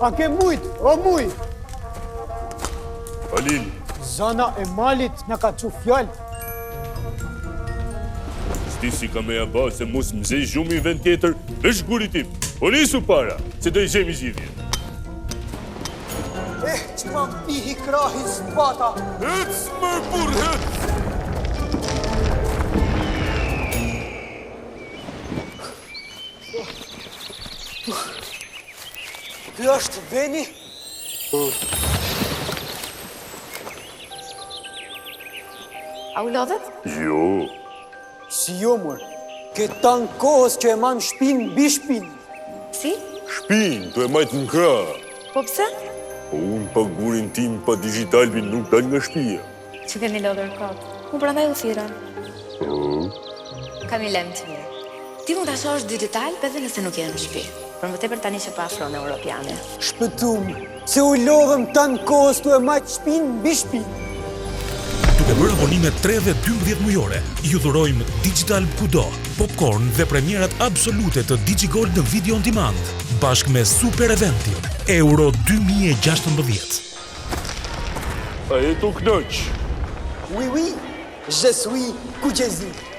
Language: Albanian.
A ke mujt, o mujt? Halil. Zana e malit në ka që fjallë. Shti si ka me aba se mos mëzej zhumi vend tjetër, është guri tim. Po nisu para, se do i gjemi zhidhje. Që ma pihi krahi zbata. Hec, më burë, hec! Ky është veni? A u lodhet? Jo. Si jo, mërë. Këta në kohës që e manë shpinë bi shpinë. Si? Shpin, të e majtë në kra. Po pse? Po unë pa gurin tim pa digitalbin nuk dal nga shpia. Që keni lodhër kot. Mu prandaj u thira. Kam i lem të mirë. Ti mund të ashosh digital, edhe nëse nuk jenë në shpi. Për më tepër tani që pa afron europiane. Shpëtum, se u lodhëm ta në kohës të e majtë shpinë bi shpinë. Duke bërë abonime 3 dhe 12 mujore, ju dhurojmë Digital Kudo, popcorn dhe premierat absolute të DigiGold në video on demand, bashkë me super eventin Euro 2016. A e të knëq? Oui, oui, je suis Kuqezi.